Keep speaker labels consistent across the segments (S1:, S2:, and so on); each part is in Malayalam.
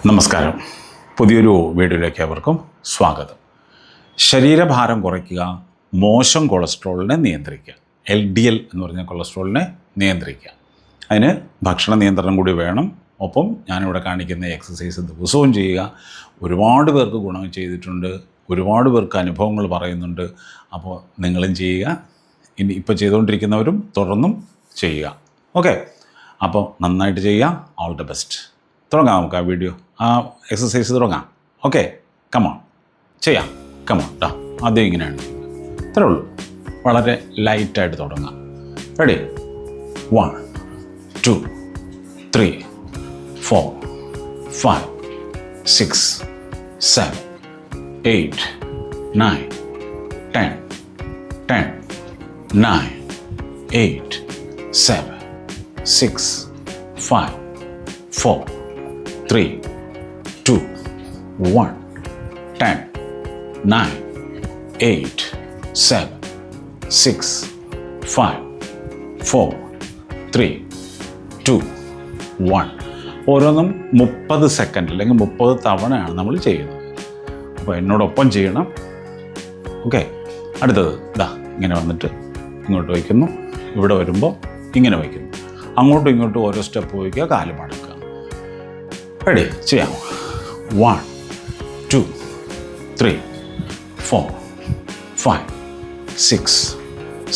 S1: നമസ്കാരം. പുതിയൊരു വീഡിയോയിലേക്ക് അവർക്കും സ്വാഗതം. ശരീരഭാരം കുറയ്ക്കുക, മോശം കൊളസ്ട്രോളിനെ നിയന്ത്രിക്കുക, LDL എന്ന് പറഞ്ഞ കൊളസ്ട്രോളിനെ നിയന്ത്രിക്കുക. അതിന് ഭക്ഷണ നിയന്ത്രണം കൂടി വേണം. ഒപ്പം ഞാനിവിടെ കാണിക്കുന്ന എക്സസൈസ് ദിവസവും ചെയ്യുക. ഒരുപാട് പേർക്ക് ഗുണം ചെയ്തിട്ടുണ്ട്, ഒരുപാട് പേർക്ക് അനുഭവങ്ങൾ പറയുന്നുണ്ട്. അപ്പോൾ നിങ്ങളും ചെയ്യുക, ഇനി ഇപ്പോൾ ചെയ്തുകൊണ്ടിരിക്കുന്നവരും തുടർന്നും ചെയ്യുക. ഓക്കെ, അപ്പോൾ നന്നായിട്ട് ചെയ്യുക. All the best. തുടങ്ങാം, നമുക്ക് ആ വീഡിയോ, ആ എക്സസൈസ് തുടങ്ങാം. ഓക്കെ, കമോൺ, ചെയ്യാം. കമോൺ ട്ടാ. ആദ്യം ഇങ്ങനെയാണ്, ഇത്രേ ഉള്ളൂ. വളരെ ലൈറ്റായിട്ട് തുടങ്ങാം. റെഡി? 1 2 3 4 5 6 7 8 9 10 10 9 8 7 6 5 4 3 2 1 10 9 8 7 6 5 4 3 2 1. ഓരോന്നും 30 സെക്കൻഡ് അല്ലെങ്കിൽ 30 തവണയാണ് നമ്മൾ ചെയ്യുന്നത്. അപ്പോൾ എന്നോടൊപ്പം ചെയ്യണം. ഓക്കെ, അടുത്തത് ഇതാ, ഇങ്ങനെ വന്നിട്ട് ഇങ്ങോട്ട് വയ്ക്കുന്നു. ഇവിടെ വരുമ്പോൾ ഇങ്ങനെ വയ്ക്കുന്നു. അങ്ങോട്ടും ഇങ്ങോട്ടും ഓരോ സ്റ്റെപ്പ് വയ്ക്കുക, കാല് മടക്കുക. റെഡി? ചെയ്യാം. 1 2 3 4 5 6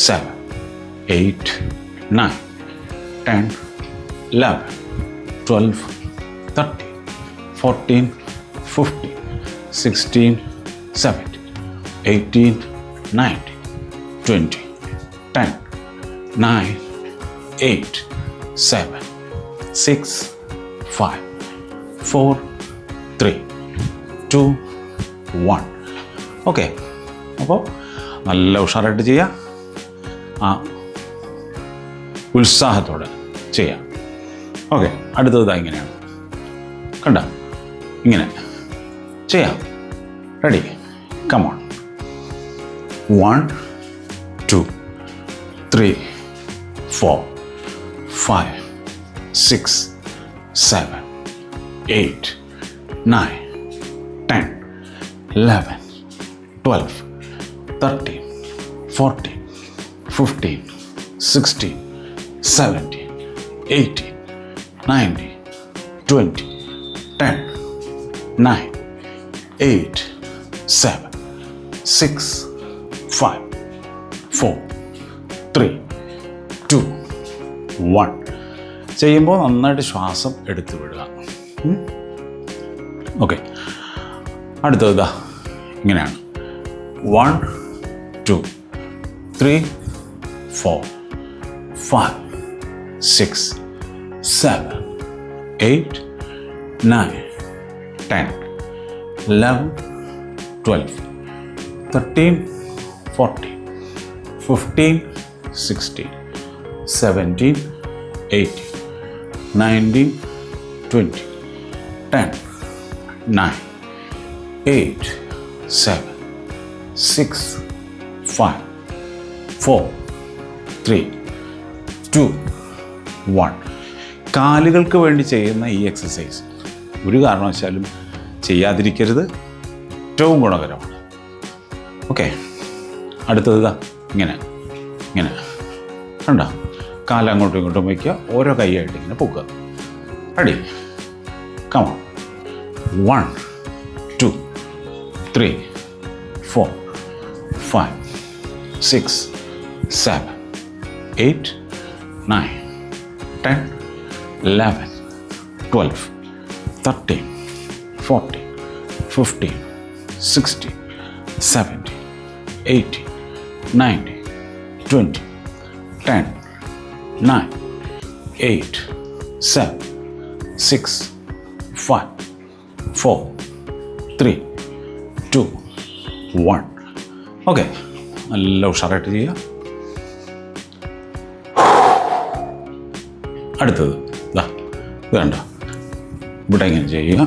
S1: 7 8 9 10 11 12 13 14 15 16 17 18 19 20 10 9 8 7 6 5 4 3 2 1. ഓക്കെ, അപ്പോൾ നല്ല ഉഷാറായിട്ട് ചെയ്യാം. ആ ഉത്സാഹത്തോടെ ചെയ്യാം. ഓക്കെ, അടുത്തത് ഇങ്ങനെയാണ്. കണ്ട, ഇങ്ങനെ ചെയ്യാം. റെഡി? കമോൺ. 1 2 3 4 5 6 7 8 9 10 11 12 13 14 15 16 17 18 19 20 10 9 8 7 6 5 4 3 2 1. ചെയ്യുമ്പോൾ നന്നായിട്ട് ശ്വാസം എടുത്തു വിടുക. ഓക്കെ, അടുത്തത് ഇതാ ഇങ്ങനെയാണ്. 1 2 3 4 5 6 7 8 9 10 11 12 13 14 15 16 17 18 19 20 10 9 8 7 6 5 4 3 2 1. കാലുകൾക്ക് വേണ്ടി ചെയ്യുന്ന ഈ എക്സസൈസ് ഒരു കാരണവശാലും ചെയ്യാതിരിക്കരുത്. ഏറ്റവും ഗുണകരമാണ്. ഓക്കെ, അടുത്തത് ഇതാ ഇങ്ങനെ ഇങ്ങനെ കണ്ടോ? കാല് അങ്ങോട്ടും ഇങ്ങോട്ടും വയ്ക്കുക, ഓരോ കൈയായിട്ട് ഇങ്ങനെ പൊക്കുക. റെഡി? കമോൺ. 1 2 3 4 5 6 7 8 9 10 11 12 13 14 15 16 17 18 19 20 10 9 8 7 6 5 4 3 2 1. ഓക്കെ, നല്ല ഉഷാറായിട്ട് ചെയ്യുക. അടുത്തത് ഇതാ, ഇത് കണ്ടോ? ഇവിടെ ഇങ്ങനെ ചെയ്യുക,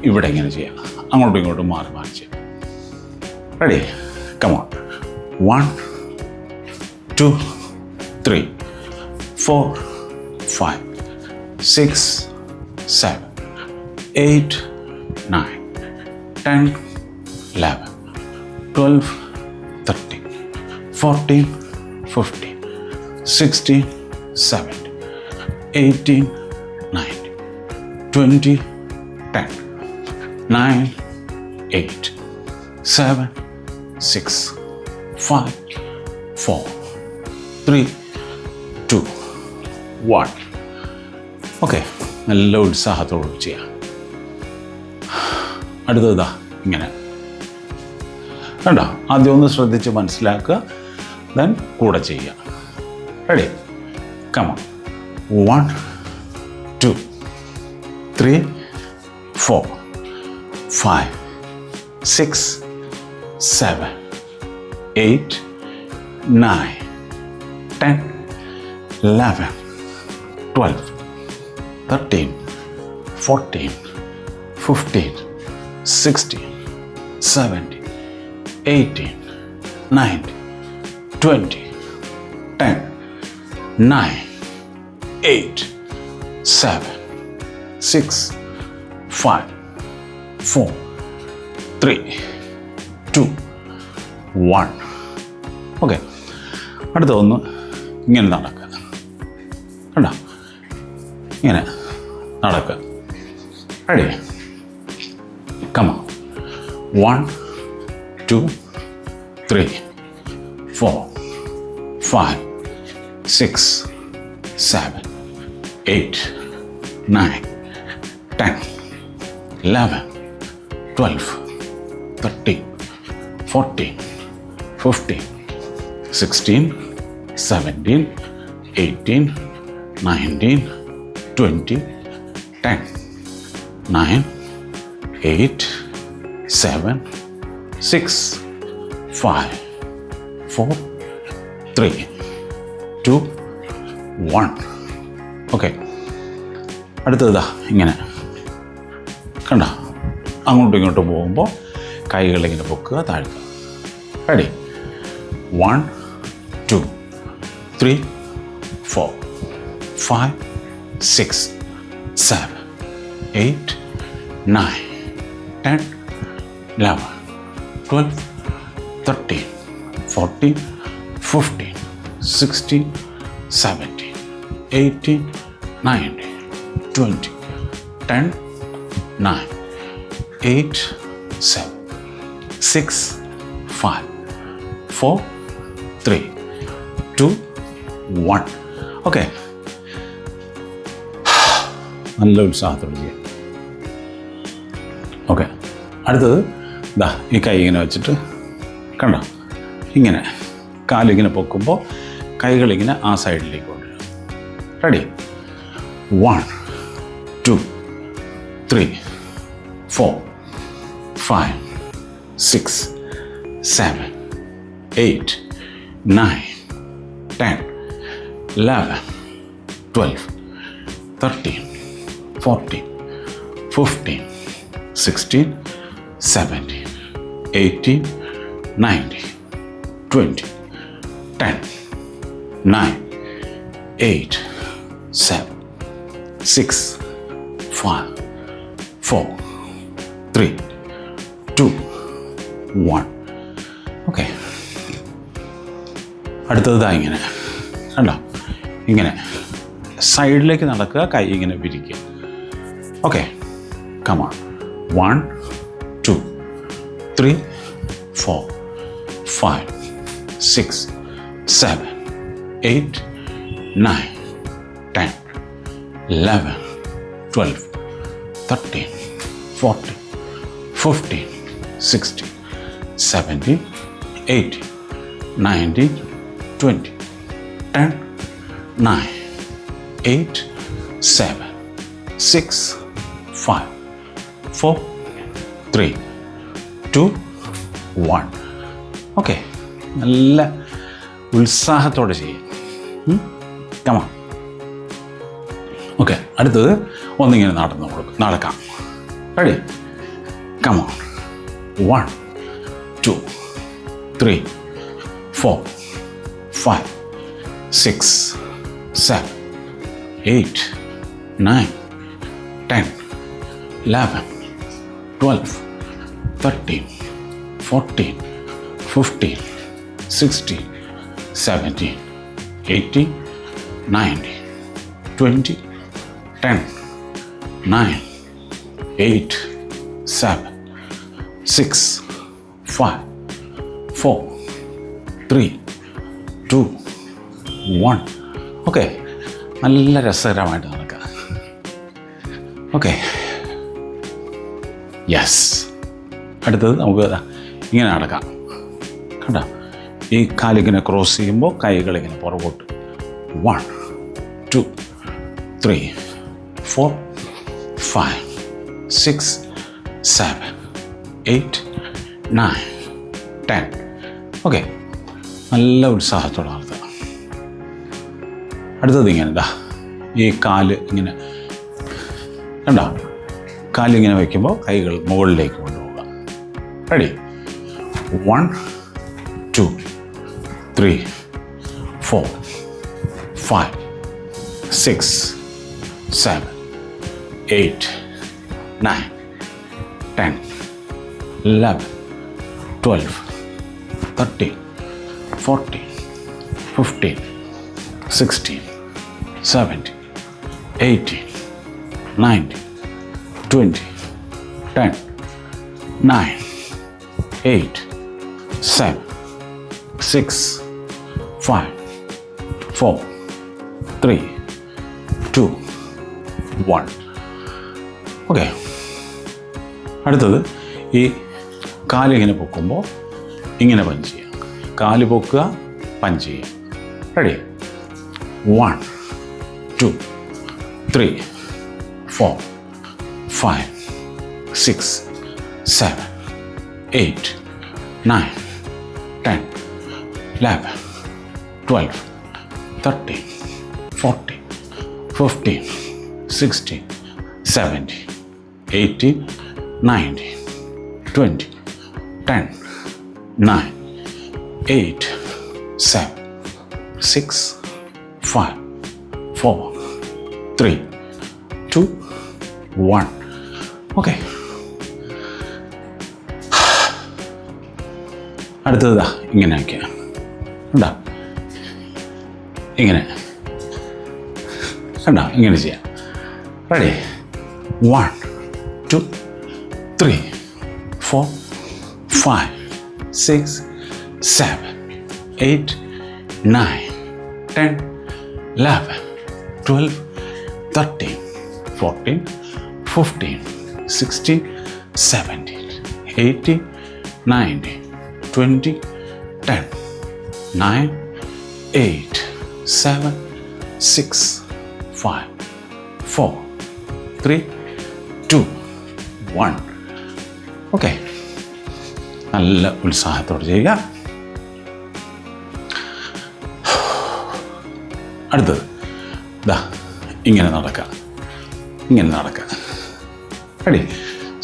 S1: ഇവിടെ ഇങ്ങനെ ചെയ്യുക, അങ്ങോട്ടും ഇങ്ങോട്ടും മാറി മാറി ചെയ്യുക. റെഡി? കമോൺ. 1 2 3 4 5 6 7 8, 9, 10, 11, 12, 13, 14, 15, 16, 17, 18, 19, 20, 10, 9, 8, 7, 6, 5, 4, 3, 2, 1. ഓക്കെ, നല്ല ഉത്സാഹത്തോട് ചെയ്യാം. അടുത്തതാ ഇങ്ങനെ കണ്ടോ, ആദ്യം ഒന്ന് ശ്രദ്ധിച്ച് മനസ്സിലാക്കുക, ദെൻ കൂടെ ചെയ്യുക. റെഡി? കമോൺ. 1, 2, 3, 4, 5, 6, 7, 8, 9, 10, 11, 12, 13, 14, 15, 16, 17, 18, 19, 20, 10, 9, 8, 7, 6, 5, 4, 3, 2, 1. ഓക്കെ, അടുത്തൊന്ന് ഇങ്ങനെ നടക്കുക. കണ്ടോ, ഇങ്ങനെ നടക്കുക. റെഡി? കമോൺ. 1, 2, 3, 4, 5, 6, 7, 8, 9, 10, 11, 12, 13, 14, 15, 16, 17, 18, 19, 20, 10, 9, 8, 7, 6, 5, 4, 3, 2, 1. ഓക്കെ, അടുത്തതാ ഇങ്ങനെ കണ്ടോ, അങ്ങോട്ടും ഇങ്ങോട്ടും പോകുമ്പോൾ കൈകളിങ്ങനെ പൊക്കുക, താഴ്ത്തുക. റെഡി? 1, 2, 3, 4, 5, 6, 7, 8, 9, 10, 11, 12, 13, 14, 15, 16, 17, 18, 19, 20, 10, 9, 8, 7, 6, 5, 4, 3, 2, 1. ഓക്കെ, നല്ല ഉത്സാഹത്തോടെ ചെയ്യാം. ഓക്കെ, അടുത്തത് ദാ ഈ കൈ ഇങ്ങനെ വെച്ചിട്ട് കണ്ടോ, ഇങ്ങനെ കാലിങ്ങനെ പൊക്കുമ്പോൾ കൈകളിങ്ങനെ ആ സൈഡിലേക്ക് കൊണ്ടുവരും. റെഡി? 1, 2, 3, 4, 5, 6, 7, 8, 9, 10, 11, 12, 13, 14, 15, 16, 17, 18, 19, 20, 10, 9, 8, 7, 6, 5, 4, 3, 2, 1. ഓക്കെ, അടുത്തതാ ഇങ്ങനെ കണ്ടോ, ഇങ്ങനെ സൈഡിലേക്ക് നടക്കുക, കൈ ഇങ്ങനെ വിരിക്കുക. Okay, come on. 1, 2, 3, 4, 5, 6, 7, 8, 9, 10, 11, 12, 13, 14, 15, 16, 17, 18, 19, 20, 10, 9, 8, 7, 6, 5, 4, 3, 2, 1. ഓക്കെ, നല്ല ഉത്സാഹത്തോടെ ചെയ്യും. കമാ. ഓക്കെ, അടുത്തത് ഒന്നിങ്ങനെ നടക്കാം. റെഡി? കമോൺ. 1, 2, 3, 4, 5, 6, 7, 8, 9, 10, 11, 12, 13, 14, 15, 16, 17, 18, 19, 20, 10, 9, 8, 7, 6, 5, 4, 3, 2, 1. ഓക്കെ, നല്ല രസകരമായിട്ട് നടക്കുക. Okay, yes. അടുത്തത് നമുക്ക് ഇങ്ങനെ നടക്കാം. കണ്ടോ, ഈ കാലിങ്ങനെ ക്രോസ് ചെയ്യുമ്പോൾ കൈകളിങ്ങനെ പുറകോട്ട്. 1, 2, 3, 4, 5, 6, 7, 8, 9, 10. ഓക്കെ, നല്ല ഉത്സാഹത്തോടെ നടത്തുക. അടുത്തത് ഇങ്ങനെ ഇതാ, ഈ കാല് ഇങ്ങനെ കണ്ടോ, കാലിങ്ങനെ വയ്ക്കുമ്പോൾ കൈകൾ മുകളിലേക്ക് കൊണ്ടുപോവുക. റെഡി? 1, 2, 3, 4, 5, 6, 7, 8, 9, 10, 11, 12, 13, 14, 15, 16, 17, 18, 19, 20, 10, 9, 8, 7, 6, 5, 4, 3, 2, 1. ഓക്കെ, അടുത്തത് ഈ കാലിങ്ങനെ പൊക്കുമ്പോൾ ഇങ്ങനെ പഞ്ച് ചെയ്യുക. കാല് പൊക്കുക, പഞ്ച് ചെയ്യുക. റെഡി? 1, 2, 3, 4, 5, 6, 7, 8, 9, 10, 11, 12, 13, 14, 15, 16, 17, 18, 19, 20, 10, 9, 8, 7, 6, 5, 4, 3, 2, 1. ഓക്കെ, അടുത്തതാ ഇങ്ങനെ ആക്കിയ കണ്ടാ, ഇങ്ങനെ കണ്ടാ, ഇങ്ങനെ ചെയ്യാം. റെഡി? 1, 2, 3, 4, 5, 6, 7, 8, 9, 10, 11, 12, 13, 14, 15, 16, 17, 18, 19, 20, 10, 9, 8, 7, 6, 5, 4, 3, 2, 1. ഓക്കെ, നല്ല ഉത്സാഹത്തോടെ ചെയ്യുക. അടുത്തത് ദാ ഇങ്ങനെ നടക്കുക, ഇങ്ങനെ നടക്കുക. റെഡി?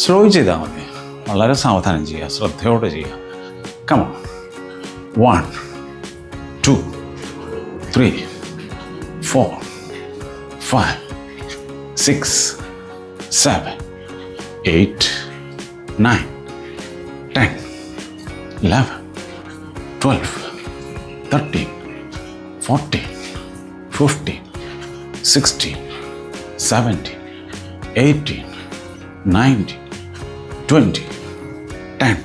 S1: സ്ലോ ചെയ്താൽ മതി, വളരെ സാവധാനം ചെയ്യുക, ശ്രദ്ധയോടെ ചെയ്യുക. Come on. 1, 2, 3, 4, 5, 6, 7, 8, 9, 10, 11, 12, 13, 14, 15, 16, 17, 18, 19, 20, 10,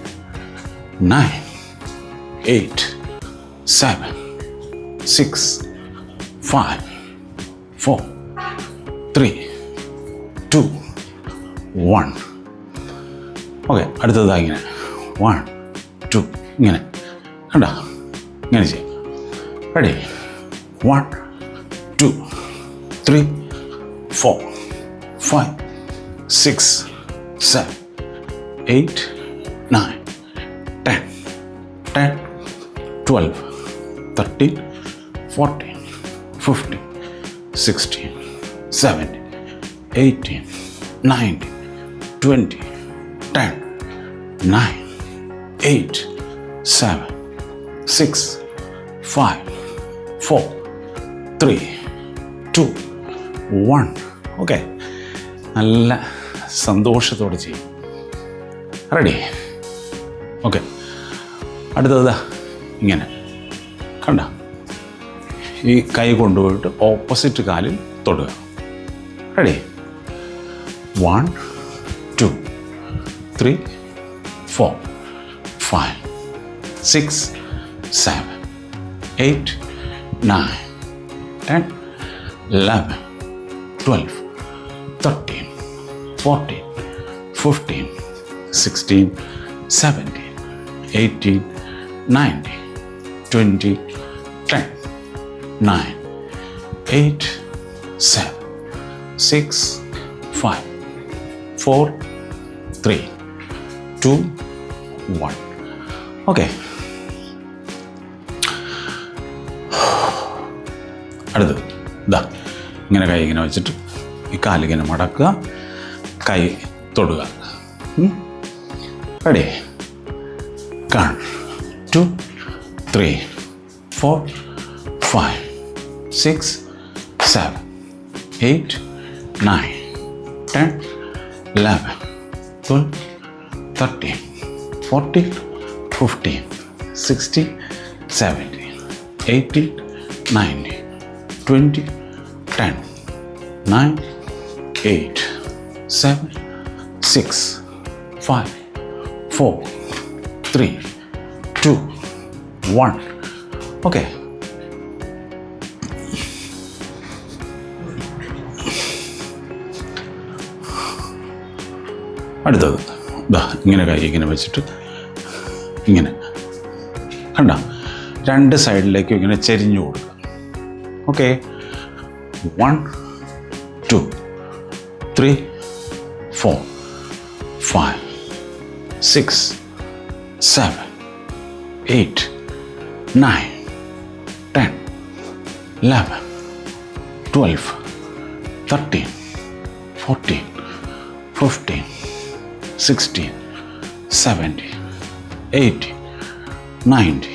S1: 9, 8, 7, 6, 5, 4, 3, 2, 1. ഓക്കെ, അടുത്തത് ഇങ്ങനെ 1, 2, ഇങ്ങനെ കണ്ടോ, ഇങ്ങനെ ചെയ്യാം. റെഡി? 1, 2, 3, 4, 5, 6, 7, 8, 9, 10, 10, 12, 13, 14, 15, 16, 17, 18, 19, 20, 10, 9, 8, 7, 6, 5, 4, 3, 2, 1. ഓക്കെ, നല്ല സന്തോഷത്തോടെ ചെയ്യും. റെഡി? ഓക്കെ. അടുത്തത് ഇങ്ങനെ കണ്ട, ഈ കൈ കൊണ്ടുപോയിട്ട് ഓപ്പോസിറ്റ് കാലിൽ തൊടുക. റെഡി? 1 2 3 4 5 6 7 8 9 10 11 12 13 14 15 16 17 18 19 20 10 9 8 7 6 5 4 3 2 1. ഓക്കെ. അടുത്തത് ഇതാ, ഇങ്ങനെ കൈ ഇങ്ങനെ വെച്ചിട്ട് ഈ കാലിങ്ങനെ മടക്കുക, കൈ തൊടുക. റെഡി? 1 2 3 4 5 6 7 8 9 10 11 12 13 14 15 16 17 18 19 20 10 9 8 7 6 5 4 3 2 1. ഓക്കെ. അടുത്തത് ഇതാ, ഇങ്ങനെ കൈ ഇങ്ങനെ വെച്ചിട്ട് ഇങ്ങനെ കണ്ട, രണ്ട് സൈഡിലേക്കും ഇങ്ങനെ ചെരിഞ്ഞു കൊടുക്കുക. ഓക്കെ. 1 2 3 4 5 6 7 8 9 10 11 12 13 14 15 16 17 18 19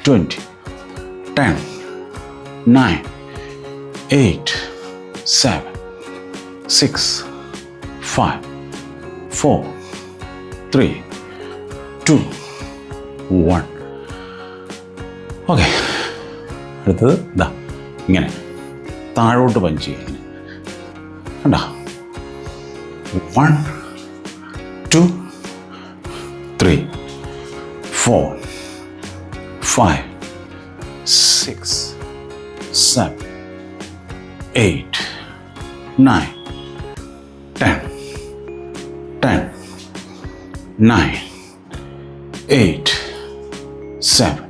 S1: 20 10 9 8 7 6 5 4 3 2 1. ഓക്കെ. അടുത്തത് ഇതാ, ഇങ്ങനെ താഴോട്ട് പഞ്ച് ചെയ്യുക. ഇങ്ങനെ കണ്ട, 1 2 3 4 5 6 7 8 9 10 10 9 8 7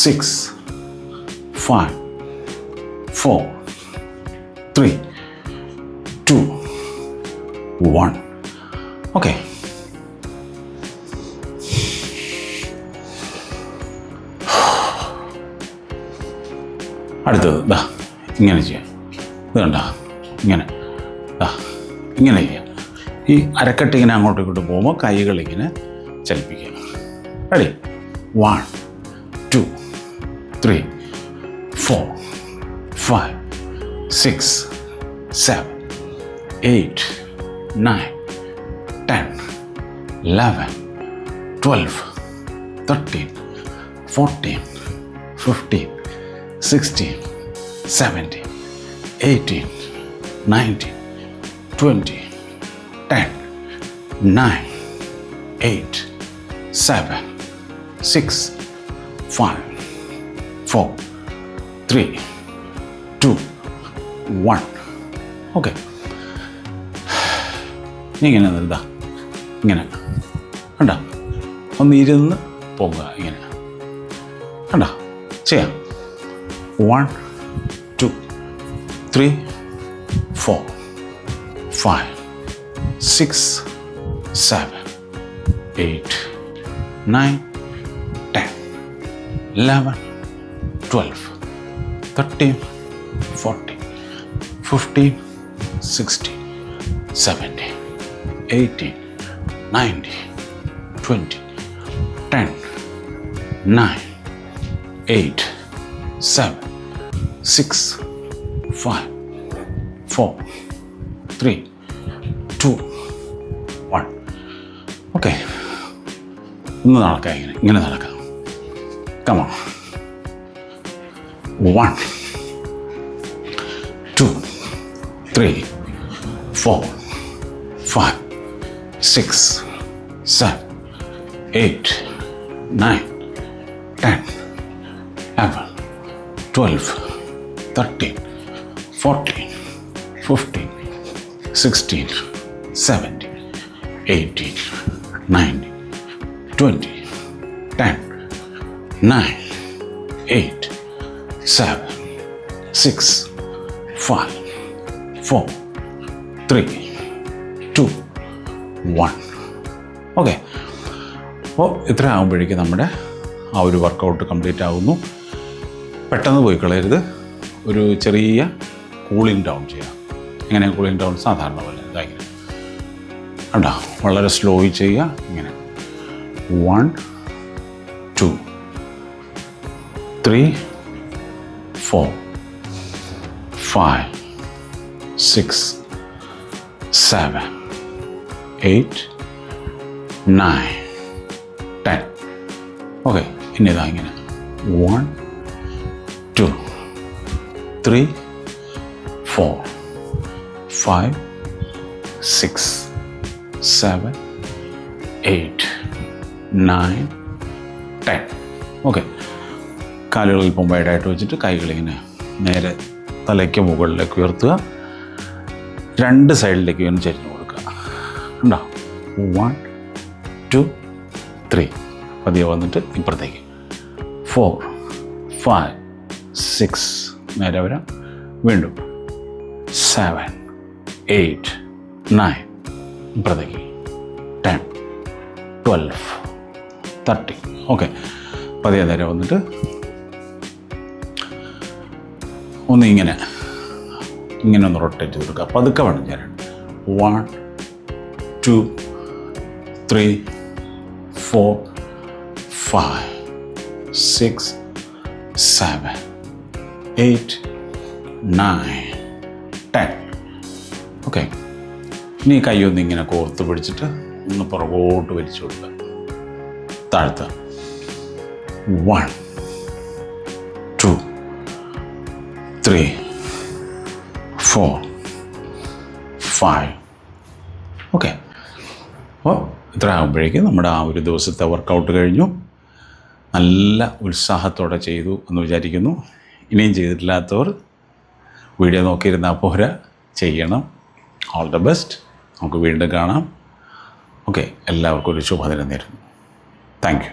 S1: 6 5 4 3 2 1. ഓക്കെ. അടുത്തത് ദാ, ഇങ്ങനെ ചെയ്യാം. ഇത് കണ്ട, ഇങ്ങനെ ദാ, ഇങ്ങനെ ചെയ്യാം. ഈ അരക്കെട്ട് ഇങ്ങനെ അങ്ങോട്ടും ഇങ്ങോട്ടും പോകുമ്പോൾ കൈകളിങ്ങനെ ചലിപ്പിക്കുക. റെഡി? 1 2 3 4 5 6 7 8 9 10 11 12 13 14 15 16 17 18 19 20 10 9 8 7 6 5 4 3 2 1. ഓക്കെ. ഇങ്ങനെ ഇതാ, ഇങ്ങനെ കണ്ട, ഒന്ന് ഇരുന്ന് പോകുക. ഇങ്ങനെ കണ്ട, ചെയ്യാം. 1 2 3 4 5 6 7 8 9 10 11 12 13 14 15 16 17 18 19 20 10 9 8 7 6 5 4 3 2 1. ഓക്കെ, ഒന്ന് നടക്കാം, ഇങ്ങനെ നടക്കാം. Come on. 1 2 3 4 5 6 7 8 9 10 11 12 13 14 15 16 17 18 19 20 10 9 8 7 6 5 4 3 2 1. ഓക്കെ, അപ്പോൾ ഇത്ര ആകുമ്പോഴേക്കും നമ്മുടെ ആ ഒരു വർക്കൗട്ട് കംപ്ലീറ്റ് ആകുന്നു. പെട്ടെന്ന് പോയി കളയരുത്, ഒരു ചെറിയ കൂളിംഗ് ഡൗൺ ചെയ്യാം. എങ്ങനെ കൂളിംഗ് ഡൗൺ? സാധാരണ പോലെ ഇതായി കണ്ടോ, വളരെ സ്ലോയി ചെയ്യുക. ഇങ്ങനെ 1 2 3 4 5 6 7 8 9 10. ഓക്കെ, ഇനി ഇതാ ഇങ്ങനെ 1 2 3 4 5 6 7 8 9 10. ഓക്കെ, കാലുകൾ ഇപ്പം വൈഡായിട്ട് വെച്ചിട്ട് കൈകളിങ്ങനെ നേരെ തലയ്ക്ക് മുകളിലേക്ക് ഉയർത്തുക. 2 സൈഡിലേക്ക് ഇങ്ങനെ ചെരിഞ്ഞ് കൊടുക്കുക. ഉണ്ടോ? 1 2 3. പതിയെ വന്നിട്ട് ഇപ്പുറത്തേക്ക് 4 5 6 നേരെ വരാം. വീണ്ടും 7 8 9 ഇപ്പുറത്തേക്ക് 10 12 13. ഓക്കെ, പതിയെ നേരെ വന്നിട്ട് ഒന്ന് ഇങ്ങനെ ഒന്ന് റൊട്ടേറ്റ് ചെയ്ത് കൊടുക്കുക. പതുക്കെ വേണം ഞാൻ. 1 2 3 4 5 6 7 8 9 10. ഓക്കെ, ഇനി കൈ ഒന്ന് ഇങ്ങനെ കോർത്ത് പിടിച്ചിട്ട് ഒന്ന് പുറകോട്ട് വലിച്ചു കൊടുക്കുക. താഴ്ത്തുക. 1 2 3 4 5. ഓക്കെ, അപ്പോൾ ഇത്ര ആകുമ്പോഴേക്കും നമ്മുടെ ആ ഒരു ദിവസത്തെ വർക്കൗട്ട് കഴിഞ്ഞു. നല്ല ഉത്സാഹത്തോടെ ചെയ്തു എന്ന് വിചാരിക്കുന്നു. ഇനിയും ചെയ്തിട്ടില്ലാത്തവർ വീഡിയോ നോക്കിയിരുന്നാൽ പോരാ, ചെയ്യണം. All the best. നമുക്ക് വീണ്ടും കാണാം. ഓക്കെ, എല്ലാവർക്കും ഒരു ശുഭദിനം നേരുന്നു. Thank you.